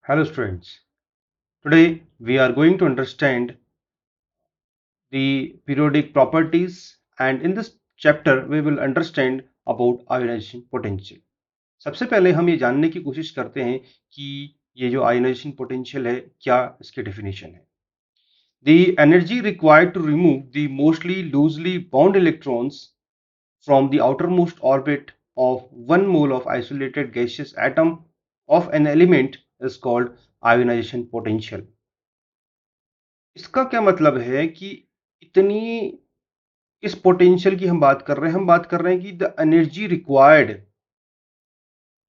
Hello students. Today we are going to understand the periodic properties, and in this chapter we will understand about ionization potential. सबसे पहले हम ये जानने की कोशिश करते हैं कि ये जो आयोनाइजेशन पोटेंशियल है क्या इसकी डेफिनेशन है. The energy required to remove the mostly loosely bound electrons from the outermost orbit of one mole of isolated gaseous atom of an element is called ionization potential. इसका क्या मतलब है कि इतनी इस पोटेंशियल की हम बात कर रहे हैं, हम बात कर रहे हैं कि द एनर्जी रिक्वायर्ड,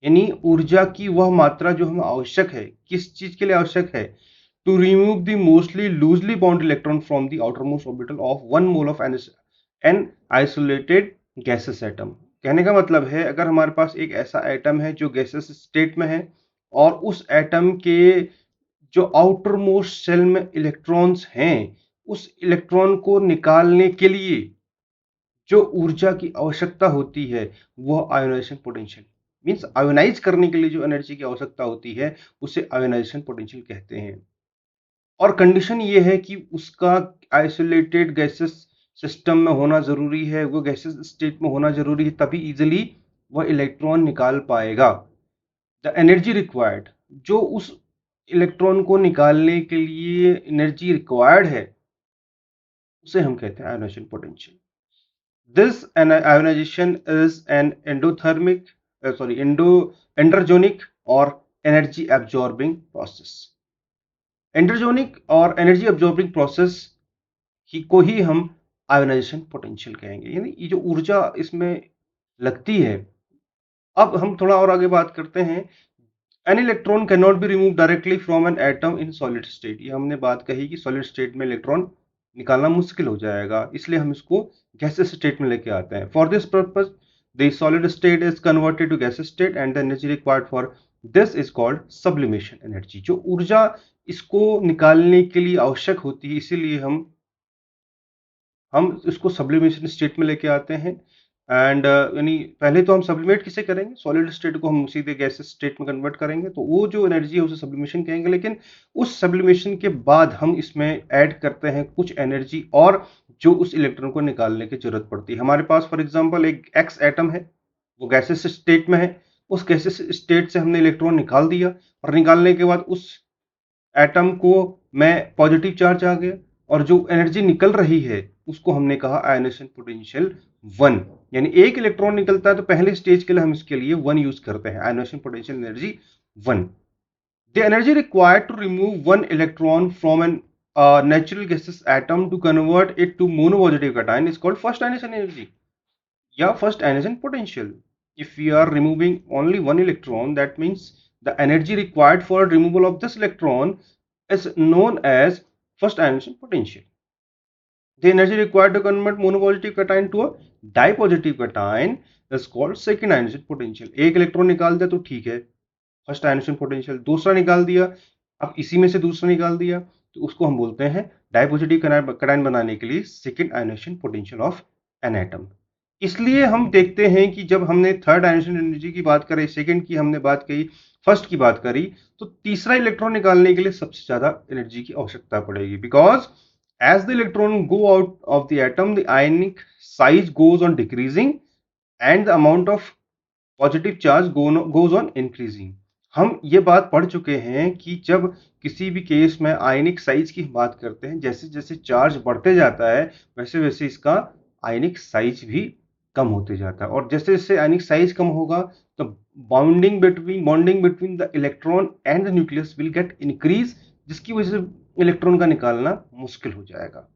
यानी ऊर्जा की वह मात्रा जो हमें आवश्यक है, किस चीज के लिए आवश्यक है, to remove the mostly loosely bound electron from the outermost orbital of one mole of an isolated gaseous atom. कहने का मतलब है अगर हमारे पास एक ऐसा एटम है जो गैसेस स्टेट में है और उस एटम के जो आउटर मोस्ट सेल में इलेक्ट्रॉन्स हैं, उस इलेक्ट्रॉन को निकालने के लिए जो ऊर्जा की आवश्यकता होती है वह आयोनाइजेशन पोटेंशियल मींस आयोनाइज करने के लिए जो एनर्जी की आवश्यकता होती है उसे आयोनाइजेशन पोटेंशियल कहते हैं. और कंडीशन ये है कि उसका आइसोलेटेड गैसेस सिस्टम में होना जरूरी है, वो गैसेस स्टेट में होना जरूरी है, तभी इजिली वह इलेक्ट्रॉन निकाल पाएगा. द एनर्जी रिक्वायर्ड, जो उस इलेक्ट्रॉन को निकालने के लिए एनर्जी रिक्वायर्ड है उसे हम कहते हैं ionization potential. This ionization is an endergonic or energy absorbing process. एंडरजोनिक और एनर्जी अब्जॉर्बिंग प्रोसेस को ही हम आयोनाइजेशन पोटेंशियल कहेंगे, यानी ये जो ऊर्जा इसमें लगती है. अब हम थोड़ा और आगे बात करते हैं. An electron can not be remove directly from an atom in solid state. ये हमने बात कही कि सॉलिड स्टेट में इलेक्ट्रॉन निकालना मुश्किल हो जाएगा, इसलिए हम इसको गैसेस स्टेट में लेके आते हैं. For this purpose the solid state is converted to gaseous state and the energy required for this is called sublimation energy. जो ऊर्जा इसको निकालने के लिए आवश्यक होती है, इसीलिए हम इसको सब्लिमेशन स्टेट में लेके आते हैं. एंड यानी पहले तो हम सब्लिमेट किसे करेंगे, सॉलिड स्टेट को हम सीधे गैसेस स्टेट में कन्वर्ट करेंगे, तो वो जो एनर्जी है उसे सब्लिमेशन कहेंगे. लेकिन उस सब्लिमेशन के बाद हम इसमें ऐड करते हैं कुछ एनर्जी और जो उस इलेक्ट्रॉन को निकालने की जरूरत पड़ती है. हमारे पास फॉर एग्जांपल एक एक्स एटम है, वो गैसेस स्टेट में है. उस गैसेस स्टेट से हमने इलेक्ट्रॉन निकाल दिया और निकालने के बाद उस एटम को में पॉजिटिव चार्ज आ गया और जो एनर्जी निकल रही है उसको हमने कहा आयोनाइजेशन पोटेंशियल 1. यानी एक इलेक्ट्रॉन निकलता है तो पहले स्टेज के लिए हम इसके लिए 1 यूज करते हैं, ionization potential energy 1. The energy required to remove one electron from an natural gases atom to convert it to mono positive cation is called first ionization energy या first ionization potential. If we are removing only one electron, that means the energy required for removal of this electron is known as first ionization potential. The energy required to convert monopositive cation to a dipositive cation is called second ionization potential. एक electron निकाल दिया तो ठीक है, first ionization potential. दूसरा निकाल दिया, अब इसी में से दूसरा निकाल दिया तो उसको हम बोलते हैं डाइपोजिटिव कैटायन बनाने के लिए second ionization potential of an atom. इसलिए हम देखते हैं कि जब हमने थर्ड आयोनाइजेशन एनर्जी की बात करी, सेकेंड की हमने बात करी, फर्स्ट की बात करी, तो तीसरा इलेक्ट्रॉन निकालने के लिए सबसे ज्यादा एनर्जी की आवश्यकता पड़ेगी. Because as the electron go out of the atom, the ionic size goes on decreasing and the amount of positive charge goes on increasing. हम ये बात पढ़ चुके हैं कि जब किसी भी केस में आयनिक साइज की बात करते हैं, जैसे जैसे चार्ज बढ़ते जाता है वैसे वैसे इसका आयनिक साइज भी कम होते जाता है. और जैसे जैसे आयनिक साइज कम होगा तो bonding between the electron and the nucleus will get increase, जिसकी वजह से इलेक्ट्रॉन का निकालना मुश्किल हो जाएगा.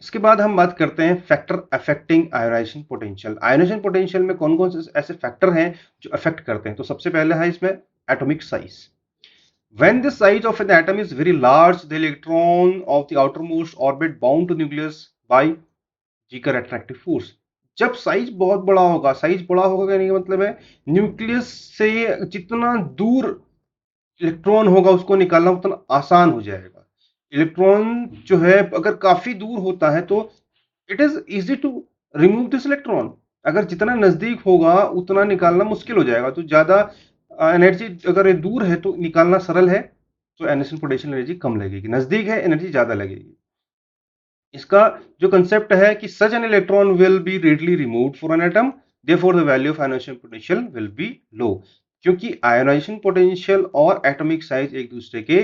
इसके बाद हम बात करते हैं factor affecting ionization potential. Ionization potential में कौन कौन से ऐसे फैक्टर हैं जो अफेक्ट करते हैं. तो सबसे पहले है इसमें atomic size. When the size of an atom is very large, the electron of the outermost orbit bound to nucleus by weaker attractive force. जब साइज बहुत बड़ा होगा, साइज बड़ा होगा कहने का मतलब है न्यूक्लियस से जितना दूर इलेक्ट्रॉन होगा उसको निकालना उतना आसान हो जाएगा. इलेक्ट्रॉन जो है अगर काफी दूर होता है तो it is easy to remove this electron. अगर जितना नजदीक होगा उतना निकालना मुश्किल हो जाएगा. तो ज्यादा एनर्जी अगर ये दूर है तो निकालना सरल है, तो आयनाइजेशन पोटेंशियल एनर्जी कम लगेगी, नजदीक है एनर्जी ज्यादा लगेगी। इसका जो कंसेप्ट है कि such an electron will be readily removed for an atom, therefore the value of ionization potential will be low. क्योंकि आयनाइजेशन पोटेंशियल और एटॉमिक साइज एक दूसरे के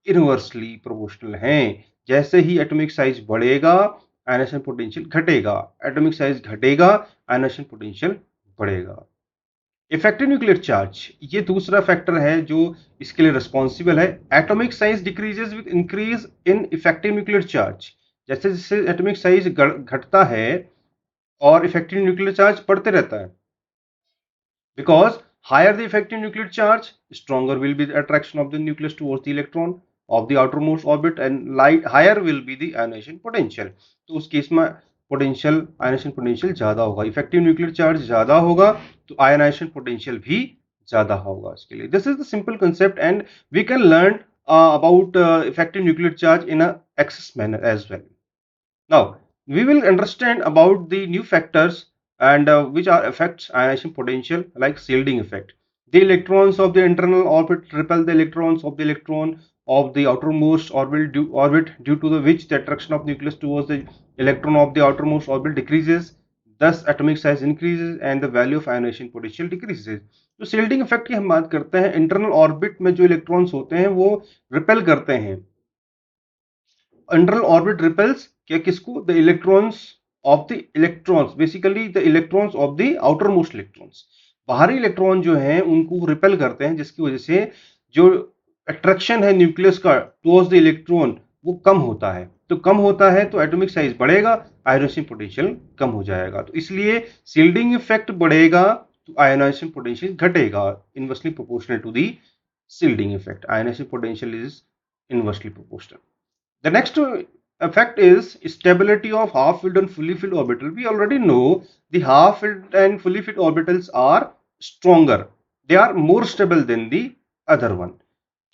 इनवर्सली प्रोपोर्शनल हैं। जैसे ही एटॉमिक साइज बढ़ेगा आयनाइजेशन पोटेंशियल घटेगा, एटॉमिक साइज घटेगा आयनाइजेशन पोटेंशियल बढ़ेगा। इफेक्टिव न्यूक्लियर चार्ज, ये दूसरा फैक्टर है जो इसके लिए रिस्पॉन्सिबल है। Atomic size decreases with increase in effective nuclear charge. जैसे जैसे एटॉमिक साइज घटता है और इफेक्टिव न्यूक्लियर चार्ज बढ़ते रहता है, because higher the effective nuclear charge, stronger will be the attraction of the nucleus towards the electron of the outermost orbit and light higher will be the ionization potential। तो उस case में potential ionization potential ज्यादा होगा, effective nuclear charge ज्यादा होगा तो ionization potential भी ज्यादा होगा। इसके लिए this is the simple concept and we can learn about effective nuclear charge in a access manner as well। Now, we will understand about the new factors and which are affects ionization potential like shielding effect. The electrons of the internal orbit repel the electrons of the electron of the outermost orbit due to the which the attraction of nucleus towards the electron of the outermost orbit decreases. Thus, atomic size increases and the value of ionization potential decreases। तो shielding effect की हम बात करते हैं, internal orbit में जो electrons होते हैं वो रिपेल करते हैं। इंटरनल ऑर्बिट रिपेल्स क्या किसको? The electrons of the electrons, basically the electrons of the outer most electrons. बाहरी इलेक्ट्रॉन जो हैं उनको रिपेल करते हैं, जिसकी वजह से जो अट्रैक्शन है न्यूक्लियस का टुवर्ड्स द इलेक्ट्रॉन वो कम होता है। तो कम होता है तो एटॉमिक साइज बढ़ेगा, आयनाइजेशन पोटेंशियल कम हो जाएगा। तो इसलिए शील्डिंग इफेक्ट बढ़ेगा तो आयनाइजेशन पोटेंशियल घटेगा, inversely proportional to the shielding effect. Ionization potential is inversely proportional. The next effect is stability of half-filled and fully filled orbital. We already know the half-filled and fully filled orbitals are stronger. They are more stable than the other one.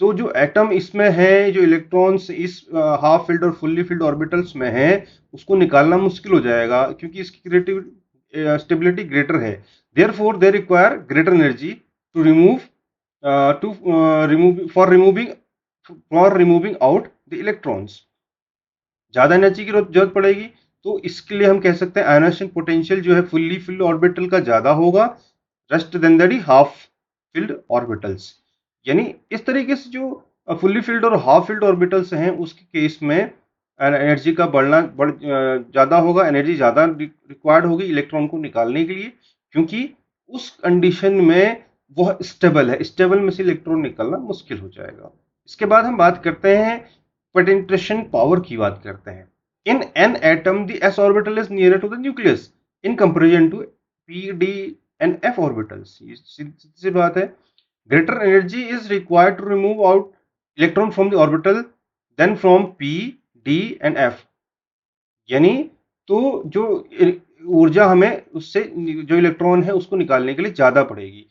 तो जो atom इसमें है, जो electrons इस half filled और fully filled orbitals में है, उसको निकालना मुश्किल हो जाएगा क्योंकि इसकी क्रिएटिव स्टेबिलिटी ग्रेटर है। Therefore they require greater energy to remove for removing out the electrons. ज्यादा एनर्जी की जरूरत पड़ेगी, तो इसके लिए हम कह सकते हैं आयनाइजेशन पोटेंशियल जो है फुल्ली फिल्ड ऑर्बिटल का ज्यादा होगा rest than the half filled orbitals. यानी इस तरीके से जो फुल्ली फिल्ड और हाफ फिल्ड ऑर्बिटल्स हैं उसके केस में एनर्जी का ज्यादा होगा, एनर्जी ज्यादा रिक्वायर्ड होगी इलेक्ट्रॉन को निकालने के लिए, क्योंकि उस कंडीशन में वह स्टेबल है, स्टेबल में से इलेक्ट्रॉन निकलना मुश्किल हो जाएगा। इसके बाद हम बात करते हैं पेनिट्रेशन पावर की बात करते हैं। In an atom the s orbital is nearer to the nucleus in comparison to p d and f orbitals. ये सीधी सी बात है। Greater energy is required to remove out electron from the orbital than from p d and f। यानी तो जो ऊर्जा हमें उससे जो इलेक्ट्रॉन है उसको निकालने के लिए ज्यादा पड़ेगी।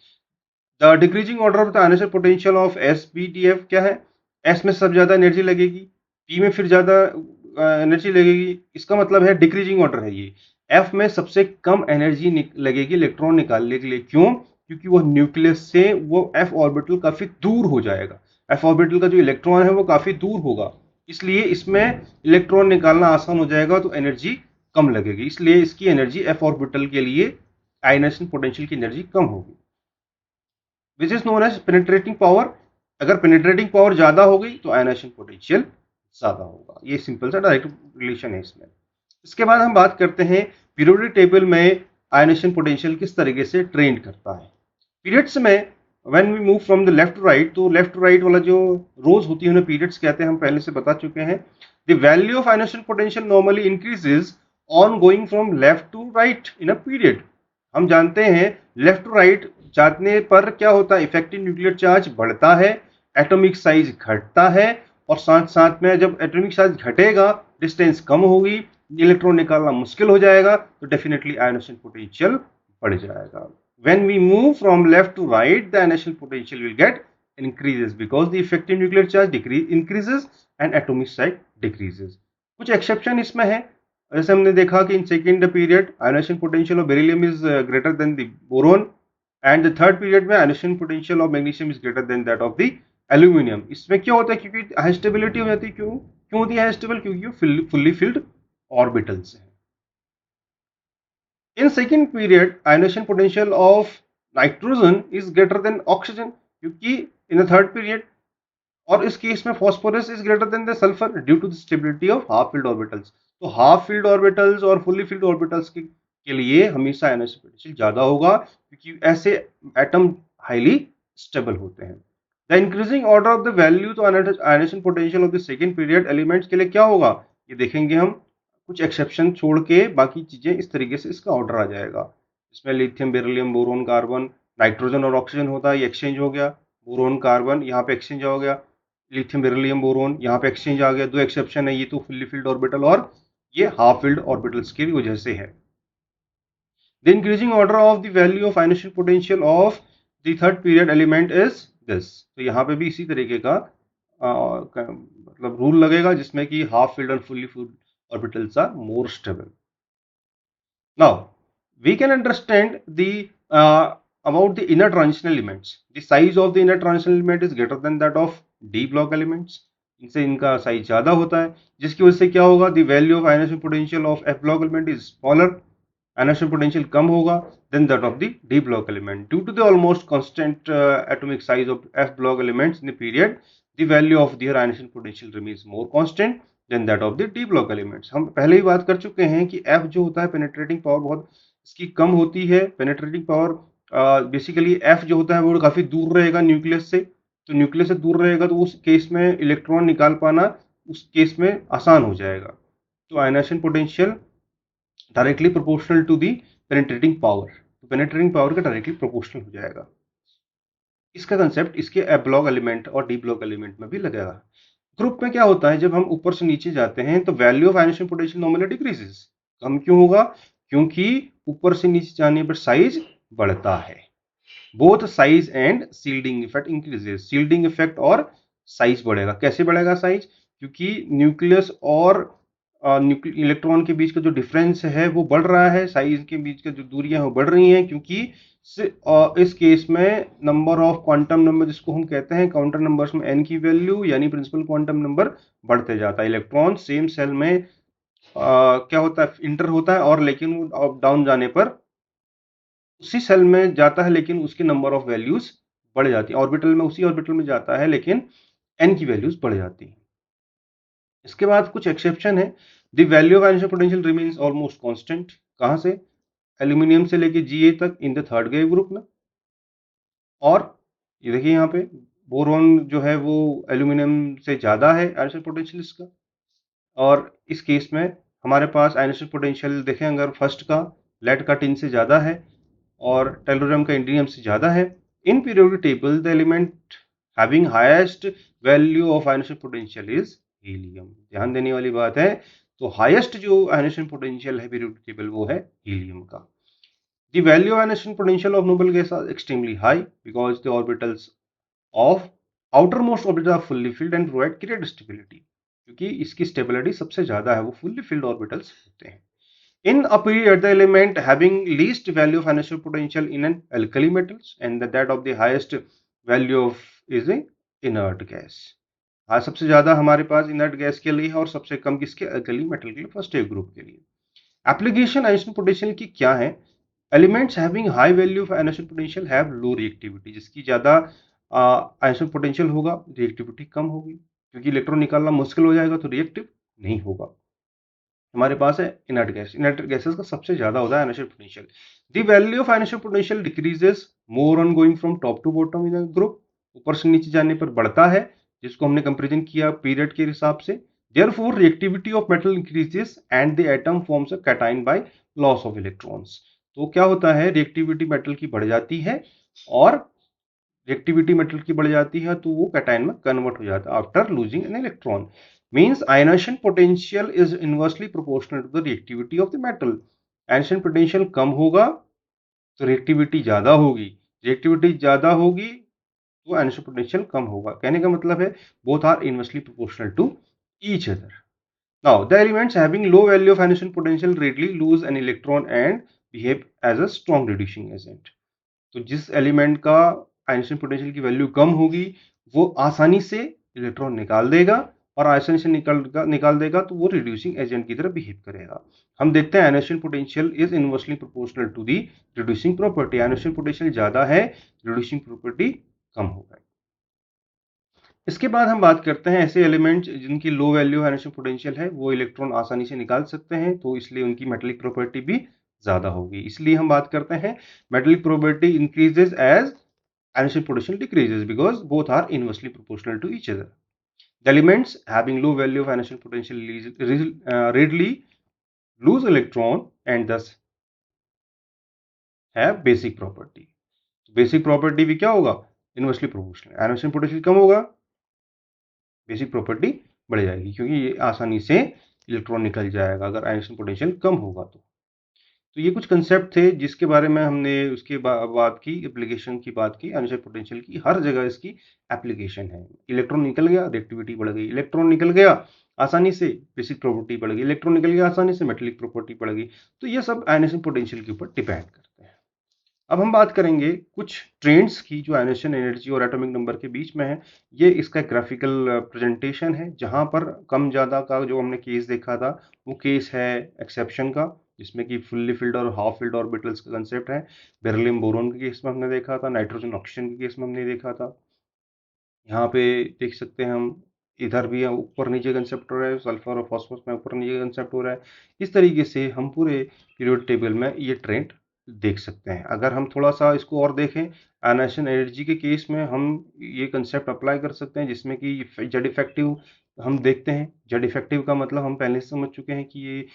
The decreasing order of the ionization potential of s p d f क्या है? एस में सबसे ज्यादा एनर्जी लगेगी, पी में फिर ज्यादा एनर्जी लगेगी। इसका मतलब है डिक्रीजिंग ऑर्डर है ये। एफ में सबसे कम एनर्जी लगेगी इलेक्ट्रॉन निकालने के लिए। क्यों? क्योंकि वो न्यूक्लियस से वो एफ ऑर्बिटल काफी दूर हो जाएगा, एफ ऑर्बिटल का जो इलेक्ट्रॉन है वो काफी दूर होगा, इसलिए इसमें इलेक्ट्रॉन निकालना आसान हो जाएगा, तो एनर्जी कम लगेगी, इसलिए इसकी एनर्जी एफ ऑर्बिटल के लिए आयनाइजेशन पोटेंशियल की एनर्जी कम होगी। Which is known as penetrating power. अगर पेनिट्रेटिंग पावर ज्यादा हो गई तो आयनाइजेशन पोटेंशियल ज्यादा होगा। ये सिंपल सा डायरेक्ट रिलेशन है इसमें। इसके बाद हम बात करते हैं पीरियोडिक टेबल में आयनाइजेशन पोटेंशियल किस तरीके से ट्रेंड करता है। पीरियड्स में when we move from the left to right, तो लेफ्ट टू राइट वाला जो रोज होती है उन्हें पीरियड्स कहते हैं, हम पहले से बता चुके हैं। The value of ionization potential normally increases on going from left to right in a period. हम जानते हैं लेफ्ट टू राइट जाने पर क्या होता है, इफेक्टिव न्यूक्लियर चार्ज बढ़ता है, एटॉमिक साइज घटता है, और साथ साथ में जब एटॉमिक साइज घटेगा डिस्टेंस कम होगी, इलेक्ट्रॉन निकालना मुश्किल हो जाएगा, तो डेफिनेटली आयनाइजेशन पोटेंशियल बढ़ जाएगा। When we move from left to right, the ionization potential will get increases because the effective nuclear charge increases and atomic size decreases। कुछ एक्सेप्शन इसमें है, जैसे हमने देखा कि in second period ionization potential of beryllium is greater than the boron, and the third period में ionization potential of magnesium is greater than that of the aluminium. इसमें क्या होता है, क्योंकि हाई स्टेबिलिटी हो जाती है। क्यों होती है हाई स्टेबल? क्योंकि वो फुल्ली फिल्ड ऑर्बिटल्स है। In second period, ionization potential of nitrogen is greater than oxygen, क्योंकि in the third period और इस केस में phosphorus is greater than the sulfur due to the stability of half filled orbitals। तो half field orbitals और fully field orbitals के लिए हमेशा ionization potential ज्यादा होगा, क्योंकि ऐसे एटम हाईली स्टेबल होते हैं। The increasing order of the value तो ionization potential of the second period elements के लिए क्या होगा, ये देखेंगे हम। कुछ एक्सेप्शन छोड़ के बाकी चीजें इस तरीके से इसका ऑर्डर आ जाएगा। इसमें lithium, beryllium, boron, carbon, nitrogen और ऑक्सीजन होता है, ये एक्सचेंज हो गया। बोरोन कार्बन यहाँ पे एक्सचेंज हो गया, लिथियम बेरिलियम बोरोन यहाँ पे एक्सचेंज आ गया। दो एक्सेप्शन है, ये तो फुल्ली फिल्ड ऑर्बिटल और ये हाफ फिल्ड ऑर्बिटल्स की वजह से है। The increasing order of the value of ionisation potential of the third period element is this. तो यहाँ पे भी इसी तरीके का मतलब रूल लगेगा, जिसमें कि हाफ फिल्ड और fully filled orbitals are more stable. Now, we can understand the about the inner transition elements. The size of the inner transition element is greater than that of d block elements. इनसे इनका size ज्यादा होता है, जिसकी वजह से क्या होगा, the value of ionization potential of f block element is smaller. Ionization potential कम होगा than that of the d block element. Due to the almost constant atomic size of f block elements in the period, the value of their ionization potential remains more constant than that of the d block elements. हम पहले ही बात कर चुके हैं कि F जो होता है पेनिट्रेटिंग पावर बहुत इसकी कम होती है। पेनिट्रेटिंग पावर बेसिकली एफ जो होता है वो काफी दूर रहेगा न्यूक्लियस से। तो न्यूक्लियस से दूर रहेगा तो उस केस में इलेक्ट्रॉन निकाल पाना उस केस में आसान हो जाएगा। तो ionization potential directly proportional to the penetrating power, तो पेनिट्रेटिंग पावर का डायरेक्टली प्रोपोर्शनल हो जाएगा। इसका कंसेप्ट इसके एफ ब्लॉक एलिमेंट और डी ब्लॉक एलिमेंट में भी लगेगा। ग्रुप में क्या होता है, जब हम ऊपर से नीचे जाते हैं तो value of ionization potential normally decreases. कम क्यों होगा? क्योंकि ऊपर से नीचे जाने पर साइज बढ़ता है। Both size and shielding effect increases. Shielding effect और साइज बढ़ेगा। कैसे बढ़ेगा साइज? क्योंकि न्यूक्लियस और इलेक्ट्रॉन के बीच का जो डिफरेंस है वो बढ़ रहा है, साइज के बीच की जो दूरियां वो बढ़ रही हैं, क्योंकि इस केस में नंबर ऑफ क्वांटम नंबर जिसको हम कहते हैं काउंटर नंबर्स में n की वैल्यू यानी प्रिंसिपल क्वांटम नंबर बढ़ते जाता है। इलेक्ट्रॉन सेम सेल में क्या होता है, इंटर होता है, और लेकिन अप डाउन जाने पर उसी सेल में जाता है लेकिन उसकी नंबर ऑफ वैल्यूज बढ़ जाती है। ऑर्बिटल में उसी ऑर्बिटल में जाता है लेकिन n की वैल्यूज बढ़ जाती है। इसके बाद कुछ एक्सेप्शन है। The value of ionization potential remains almost constant. कहां से? एल्यूमिनियम से लेके Ga तक इन द थर्ड गेव ग्रुप में। और ये देखिए यहाँ पे बोरॉन जो है वो एल्यूमिनियम से ज़्यादा है आयनाइजेशन पोटेंशियल इसका। और इस केस में हमारे पास आयनाइजेशन पोटेंशियल देखें अगर फर्स्ट का लेड का टिन से ज़्यादा है और टेलोरियम का इंडियम से ज़्यादा है। In periodic table the element having highest value of ionization potential is helium. ध्यान देने वाली बात है। तो हाईएस्ट जो आयनाइजेशन पोटेंशियल है पीरियोडिक टेबल वो है हीलियम का। The value of ionization potential of noble gas are extremely high because the orbitals of outermost orbitals are fully filled and provide great stability। क्योंकि इसकी stability सबसे ज्यादा है, वो fully filled orbitals होते हैं। In a period, the element having least value of ionization potential in an alkali metals and that of the highest value of is a inert gas। हाँ, सबसे ज्यादा हमारे पास इनर्ट गैस के लिए है और सबसे कम किसके? अल्कली मेटल के लिए, फर्स्ट ए ग्रुप के लिए। एप्लीकेशन आयनाइजेशन पोटेंशियल की क्या है? Elements having high value of ionization potential have low reactivity. जिसकी ज्यादा आयनाइजेशन पोटेंशियल होगा रिएक्टिविटी कम होगी, क्योंकि इलेक्ट्रॉन निकालना मुश्किल हो जाएगा तो रिएक्टिव नहीं होगा। हमारे पास है इनर्ट गैस। इनर्ट गैसेस का सबसे ज्यादा होता है ionization potential. The value of ionization potential decreases more on going from top to bottom in a group. ऊपर से नीचे जाने पर बढ़ता है, जिसको हमने कंपेरिजन किया पीरियड के हिसाब से। Therefore, reactivity of metal increases and the atom forms a cation by loss of electrons। तो क्या होता है, रिएक्टिविटी मेटल की बढ़ जाती है और रिएक्टिविटी मेटल की बढ़ जाती है तो वो कैटायन में कन्वर्ट हो जाता है after losing an electron. Means ionization potential is inversely proportional to the reactivity of the metal. Ionization potential कम होगा तो रिएक्टिविटी ज्यादा होगी, रिएक्टिविटी ज्यादा होगी तो आयनाइजेशन पोटेंशियल कम होगा। कहने का मतलब है both are inversely proportional to each other. Now, the elements having low value of ionization potential readily lose an electron and behave as a strong reducing agent। तो जिस एलिमेंट का आयनेशन पोटेंशियल की वैल्यू कम होगी वो आसानी से electron निकाल देगा, और आयनेशन से निकाल देगा तो वो रिड्यूसिंग एजेंट की तरह बिहेव करेगा। हम देखते हैं ionization potential is inversely proportional to the reducing property. Ionization potential ज्यादा है, रिड्यूसिंग प्रॉपर्टी कम होगा। इसके बाद हम बात करते हैं ऐसे एलिमेंट जिनकी लो वैल्यू आयनेशन पोटेंशियल है, वो इलेक्ट्रॉन आसानी से निकाल सकते हैं, तो इसलिए उनकी मेटेलिक प्रॉपर्टी भी ज्यादा होगी। इसलिए हम बात करते हैं metallic property increases as ionization potential decreases because both are inversely proportional to each other. The elements having low value of ionization potential readily lose electron and thus have basic property. Basic property भी क्या होगा? Inversely proportional. Ionisation potential कम होगा, basic property बढ़ जाएगी, क्योंकि ये आसानी से इलेक्ट्रॉन निकल जाएगा अगर आयनेशन पोटेंशियल कम होगा तो ये कुछ कंसेप्ट थे जिसके बारे में हमने उसके बात की, एप्लीकेशन की बात की। आयनेशन पोटेंशियल की हर जगह इसकी एप्लीकेशन है। इलेक्ट्रॉन निकल गया, रिएक्टिविटी बढ़ गई। इलेक्ट्रॉन निकल गया आसानी से, बेसिक प्रॉपर्टी बढ़ गई। इलेक्ट्रॉन निकल गया आसानी से, मेटेलिक प्रॉपर्टी बढ़ गई। तो ये सब आयनेशन पोटेंशियल के ऊपर डिपेंड करते हैं। अब हम बात करेंगे कुछ ट्रेंड्स की जो आयनेशन एनर्जी और एटॉमिक नंबर के बीच में है। ये इसका ग्राफिकल प्रेजेंटेशन है, जहां पर कम ज्यादा का जो हमने केस देखा था वो केस है एक्सेप्शन का, जिसमें कि फुल्ली फिल्ड और हाफ फिल्ड ऑर्बिटल्स का कंसेप्ट है। बेरिलियम बोरोन के केस में हमने देखा था, नाइट्रोजन ऑक्सीजन के केस में हमने देखा था। यहाँ पे देख सकते हैं हम, इधर भी ऊपर नीचे कंसेप्ट हो रहा है, सल्फर और फॉस्फोरस में ऊपर नीचे कंसेप्ट हो रहा है। इस तरीके से हम पूरे पीरियोडिक टेबल में ये ट्रेंड देख सकते हैं। अगर हम थोड़ा सा इसको और देखें, आयनेशन एनर्जी के केस में हम ये कंसेप्ट अप्लाई कर सकते हैं, जिसमें कि जेड इफेक्टिव हम देखते हैं। जेड इफेक्टिव का मतलब हम पहले से समझ चुके हैं कि ये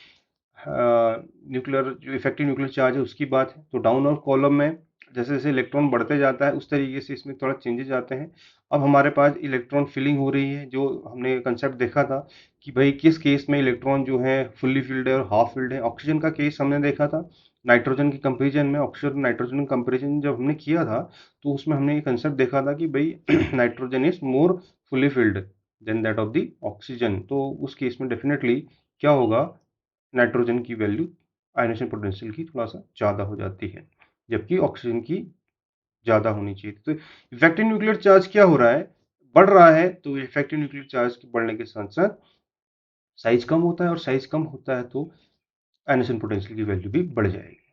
न्यूक्लियर जो इफेक्टिव न्यूक्लियर चार्ज है उसकी बात है। तो डाउन और कॉलम में जैसे जैसे इलेक्ट्रॉन बढ़ते जाता है उस तरीके से इसमें थोड़ा चेंजेस आते हैं। अब हमारे पास इलेक्ट्रॉन फिलिंग हो रही है, जो हमने कंसेप्ट देखा था कि भाई किस केस में इलेक्ट्रॉन जो है फुल्ली फिल्ड है और हाफ फिल्ड है। ऑक्सीजन का केस हमने देखा था, नाइट्रोजन की कंपेरिजन में। ऑक्सीजन नाइट्रोजन कंपेरिजन जब हमने किया था तो उसमें हमने ये कंसेप्ट देखा था कि भाई nitrogen is more fully filled than that of the oxygen. तो उस केस में डेफिनेटली क्या होगा, नाइट्रोजन की वैल्यू आयनेशन पोटेंशियल की थोड़ा सा ज़्यादा हो जाती है, जबकि ऑक्सीजन की ज़्यादा होनी चाहिए। तो इफेक्टिव न्यूक्लियर चार्ज क्या हो रहा है, बढ़ रहा है। तो इफेक्टिव न्यूक्लियर चार्ज के बढ़ने के साथ साथ साइज कम होता है, और साइज कम होता है तो आयनेशन पोटेंशियल की वैल्यू भी बढ़ जाएगी।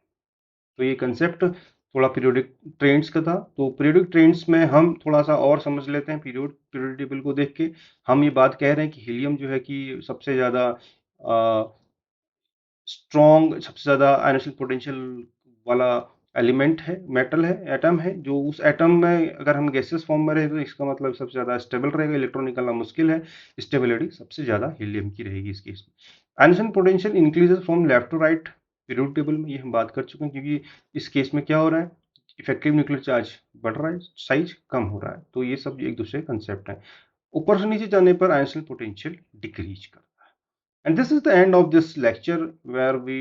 तो ये कंसेप्ट थोड़ा पीरियोडिक ट्रेंड्स का था। तो पीरियोडिक ट्रेंड्स में हम थोड़ा सा और समझ लेते हैं। पीरियोडिक टेबल को देख के हम ये बात कह रहे हैं कि हीलियम जो है कि सबसे ज़्यादा स्ट्रॉन्ग, सबसे ज़्यादा आयनेशन पोटेंशियल वाला एलिमेंट है, मेटल है, एटम है। जो उस एटम में अगर हम गैसेस फॉर्म में रहे तो इसका मतलब सबसे ज़्यादा स्टेबल रहेगा, इलेक्ट्रॉन निकलना मुश्किल है। स्टेबिलिटी सबसे ज़्यादा हीलियम की रहेगी इस केस में। Ionization potential increases from left to right periodic table में, ये हम बात कर चुके हैं। क्योंकि इस केस में क्या हो रहा है, इफेक्टिव न्यूक्लियर चार्ज बढ़ रहा है, साइज कम हो रहा है। तो ये सब एक दूसरे कंसेप्ट है। ऊपर से नीचे जाने पर आयनेशन पोटेंशियल डिक्रीज कर। And this is the end of this lecture, where we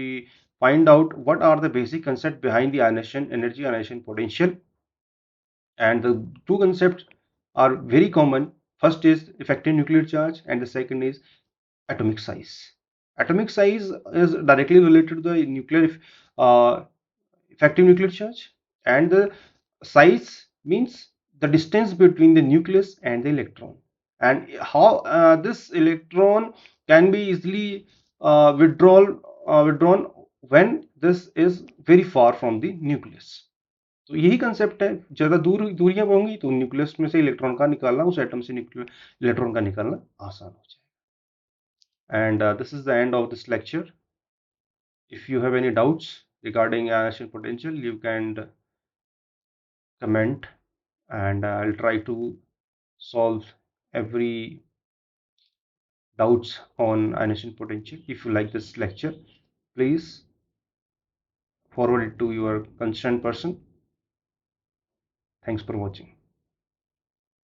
find out what are the basic concepts behind the ionization energy, ionization potential. And the two concepts are very common. First is effective nuclear charge, and the second is atomic size. Atomic size is directly related to the nuclear uh, effective nuclear charge, and the size means the distance between the nucleus and the electron, and how this electron can be easily withdrawn when this is very far from the nucleus. तो यही concept है। ज़्यादा दूरियां होंगी तो nucleus में से electron का निकालना, उस एटम से इलेक्ट्रॉन का निकालना आसान हो जाएगा। And this is the end of this lecture. If you have any doubts regarding ionization potential, you can comment, and I'll try to solve every doubts on ionization potential. If you like this lecture, please forward it to your concerned person. Thanks for watching.